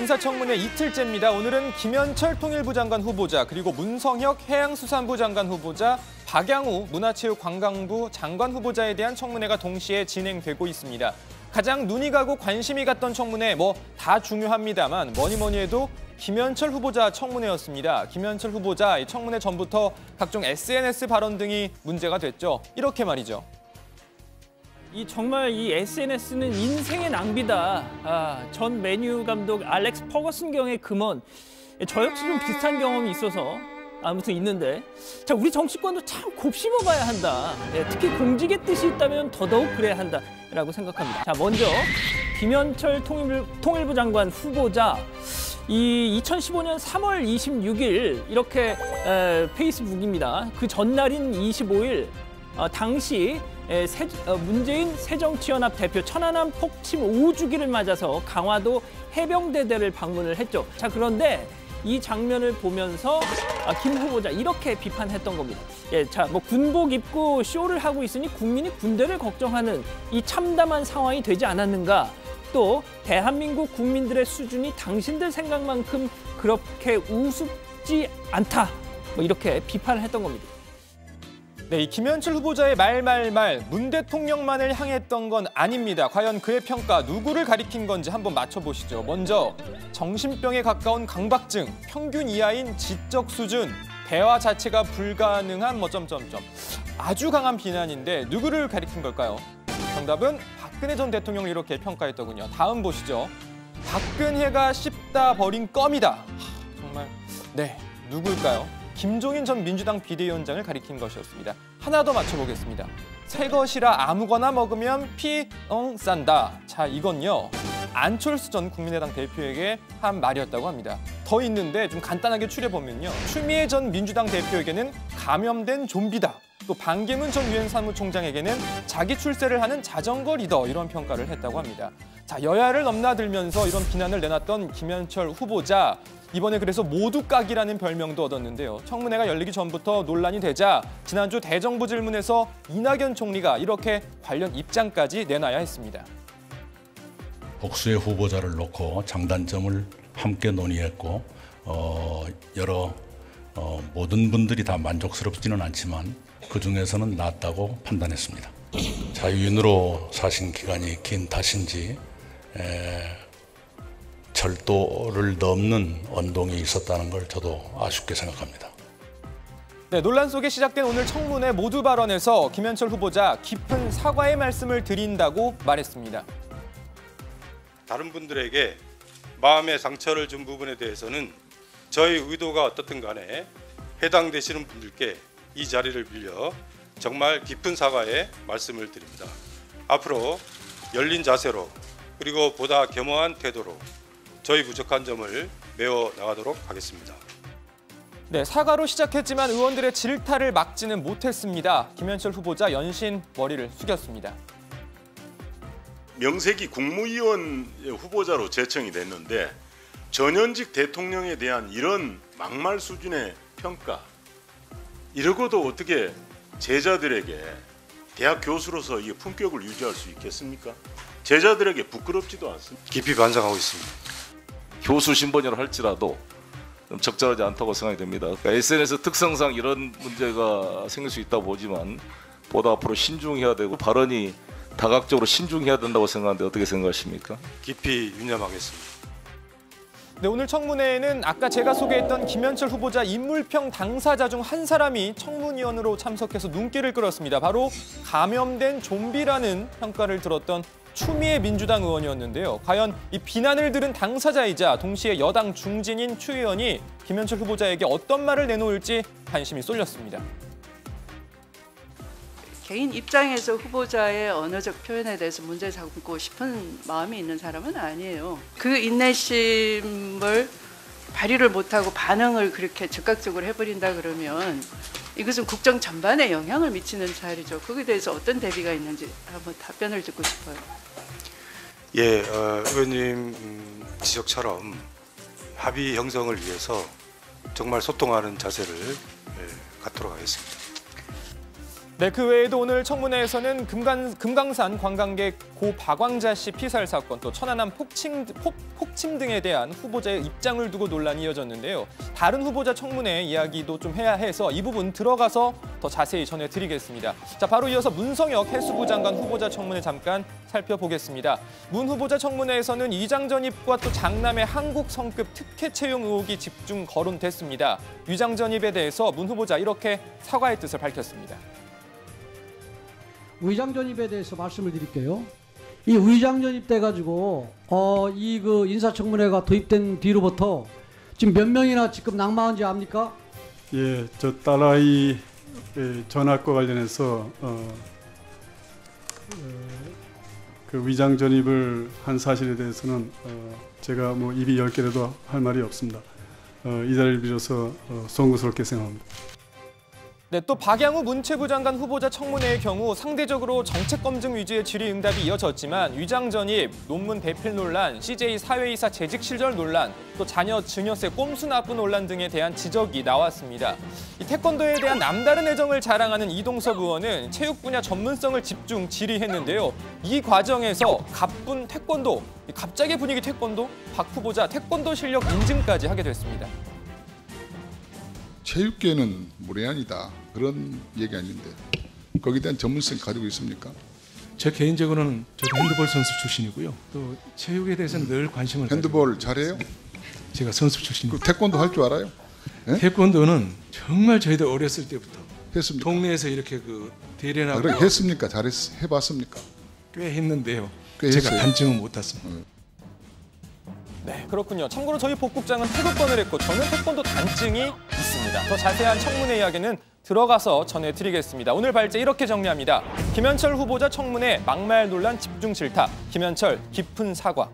인사청문회 이틀째입니다. 오늘은 김현철 통일부 장관 후보자, 그리고 문성혁 해양수산부 장관 후보자, 박양우 문화체육관광부 장관 후보자에 대한 청문회가 동시에 진행되고 있습니다. 가장 눈이 가고 관심이 갔던 청문회, 다 중요합니다만 뭐니 해도 김현철 후보자 청문회였습니다. 김현철 후보자 이 청문회 전부터 각종 SNS 발언 등이 문제가 됐죠. 이렇게 말이죠. 정말 이 SNS는 인생의 낭비다. 전 맨유 감독 알렉스 퍼거슨 경의 금원. 저 역시 좀 비슷한 경험이 있어서 아무튼 있는데, 자, 우리 정치권도 참 곱씹어봐야 한다. 특히 공직의 뜻이 있다면 더더욱 그래야 한다라고 생각합니다. 자, 먼저 김현철 통일부 장관 후보자. 이 2015년 3월 26일 이렇게 페이스북입니다. 그 전날인 25일 당시 문재인 새정치연합 대표 천안함 폭침 5주기를 맞아서 강화도 해병대대를 방문을 했죠. 자, 그런데 이 장면을 보면서 김 후보자 이렇게 비판했던 겁니다. 군복 입고 쇼를 하고 있으니 국민이 군대를 걱정하는 이 참담한 상황이 되지 않았는가? 또 대한민국 국민들의 수준이 당신들 생각만큼 그렇게 우습지 않다. 이렇게 비판을 했던 겁니다. 네, 이 김현철 후보자의 문 대통령만을 향했던 건 아닙니다. 과연 그의 평가 누구를 가리킨 건지 한번 맞춰보시죠. 먼저 정신병에 가까운 강박증, 평균 이하인 지적 수준, 대화 자체가 불가능한 아주 강한 비난인데 누구를 가리킨 걸까요? 정답은 박근혜 전 대통령을 이렇게 평가했더군요. 다음 보시죠. 박근혜가 씹다 버린 껌이다. 정말 누굴까요? 김종인 전 민주당 비대위원장을 가리킨 것이었습니다. 하나 더 맞춰보겠습니다. 새 것이라 아무거나 먹으면 피 싼다. 자, 이건요. 안철수 전 국민의당 대표에게 한 말이었다고 합니다. 더 있는데 좀 간단하게 추려보면요. 추미애 전 민주당 대표에게는 감염된 좀비다. 또 반기문 전 유엔 사무총장에게는 자기 출세를 하는 자전거 리더, 이런 평가를 했다고 합니다. 자, 여야를 넘나들면서 이런 비난을 내놨던 김현철 후보자. 이번에 그래서 모두깍이라는 별명도 얻었는데요. 청문회가 열리기 전부터 논란이 되자 지난주 대정부 질문에서 이낙연 총리가 이렇게 관련 입장까지 내놔야 했습니다. 복수의 후보자를 놓고 장단점을 함께 논의했고 여러 모든 분들이 다 만족스럽지는 않지만 그중에서는 낫다고 판단했습니다. 자유인으로 사신 기간이 긴 탓인지 절도를 넘는 언동이 있었다는 걸 저도 아쉽게 생각합니다. 네, 논란 속에 시작된 오늘 청문회 모두 발언에서 김현철 후보자 깊은 사과의 말씀을 드린다고 말했습니다. 다른 분들에게 마음의 상처를 준 부분에 대해서는 저희 의도가 어떻든 간에 해당되시는 분들께 이 자리를 빌려 정말 깊은 사과의 말씀을 드립니다. 앞으로 열린 자세로 그리고 보다 겸허한 태도로 저희 부족한 점을 메워 나가도록 하겠습니다. 네, 사과로 시작했지만 의원들의 질타를 막지는 못했습니다. 김현철 후보자 연신 머리를 숙였습니다. 명색이 국무위원 후보자로 제청이 됐는데 전현직 대통령에 대한 이런 막말 수준의 평가, 이러고도 어떻게 제자들에게 대학 교수로서 이 품격을 유지할 수 있겠습니까? 제자들에게 부끄럽지도 않습니다. 깊이 반성하고 있습니다. 교수 신분이라 할지라도 좀 적절하지 않다고 생각이 됩니다. 그러니까 SNS 특성상 이런 문제가 생길 수 있다고 보지만 보다 앞으로 신중해야 되고 발언이 다각적으로 신중해야 된다고 생각하는데 어떻게 생각하십니까? 깊이 유념하겠습니다. 네, 오늘 청문회에는 아까 제가 소개했던 김현철 후보자 인물평 당사자 중 한 사람이 청문위원으로 참석해서 눈길을 끌었습니다. 바로 감염된 좀비라는 평가를 들었던 추미애 민주당 의원이었는데요. 과연 이 비난을 들은 당사자이자 동시에 여당 중진인 추 의원이 김현철 후보자에게 어떤 말을 내놓을지 관심이 쏠렸습니다. 개인 입장에서 후보자의 언어적 표현에 대해서 문제 삼고 싶은 마음이 있는 사람은 아니에요. 그 인내심을 발휘를 못하고 반응을 그렇게 즉각적으로 해버린다 그러면 이것은 국정 전반에 영향을 미치는 사례죠. 거기에 대해서 어떤 대비가 있는지 한번 답변을 듣고 싶어요. 예, 의원님 지적처럼 합의 형성을 위해서 정말 소통하는 자세를 갖도록 하겠습니다. 네, 그 외에도 오늘 청문회에서는 금강산 관광객 고 박광자 씨 피살 사건, 또 천안함 폭침 등에 대한 후보자의 입장을 두고 논란이 이어졌는데요. 다른 후보자 청문회 이야기도 좀 해야 해서 이 부분 들어가서 더 자세히 전해드리겠습니다. 자, 바로 이어서 문성혁 해수부 장관 후보자 청문회 잠깐 살펴보겠습니다. 문 후보자 청문회에서는 위장 전입과 또 장남의 한국 성급 특혜 채용 의혹이 집중 거론됐습니다. 위장 전입에 대해서 문 후보자 이렇게 사과의 뜻을 밝혔습니다. 위장 전입에 대해서 말씀을 드릴게요. 이 위장 전입돼 가지고 이 그 인사청문회가 도입된 뒤로부터 지금 몇 명이나 지금 낙마한지 압니까? 예, 저 딸아이 전학과 관련해서 그 위장 전입을 한 사실에 대해서는 제가 뭐 입이 10개라도 할 말이 없습니다. 이 자리를 빌어서 송구스럽게 생각합니다. 네, 또 박양우 문체부 장관 후보자 청문회의 경우 상대적으로 정책 검증 위주의 질의응답이 이어졌지만 위장 전입, 논문 배필 논란, CJ 사회이사 재직 실절 논란, 또 자녀 증여세 꼼수 납부 논란 등에 대한 지적이 나왔습니다. 이 태권도에 대한 남다른 애정을 자랑하는 이동섭 의원은 체육 분야 전문성을 집중 질의했는데요. 이 과정에서 가쁜 태권도, 갑자기 분위기 태권도, 박 후보자 태권도 실력 인증까지 하게 됐습니다. 체육계는 무례한이다 그런 얘기 아닌데 거기에 대한 전문성 가지고 있습니까? 제 개인적으로는 저도 핸드볼 선수 출신이고요. 또 체육에 대해서는 늘 관심을 핸드볼 잘해요? 제가 선수 출신이고. 태권도 할 줄 알아요? 네? 태권도는 정말 저희들 어렸을 때부터 했습니까? 동네에서 이렇게 그 대련하고 그래 했습니까? 해봤습니까? 꽤 했는데요. 꽤 제가 했어요. 단증은 못 탔습니다. 네, 그렇군요. 참고로 저희 복국장은 태극권을 했고 저는 태권도 단증이 있습니다. 더 자세한 청문회 이야기는 들어가서 전해드리겠습니다. 오늘 발제 이렇게 정리합니다. 김현철 후보자 청문회 막말 논란 집중 질타, 김현철 깊은 사과.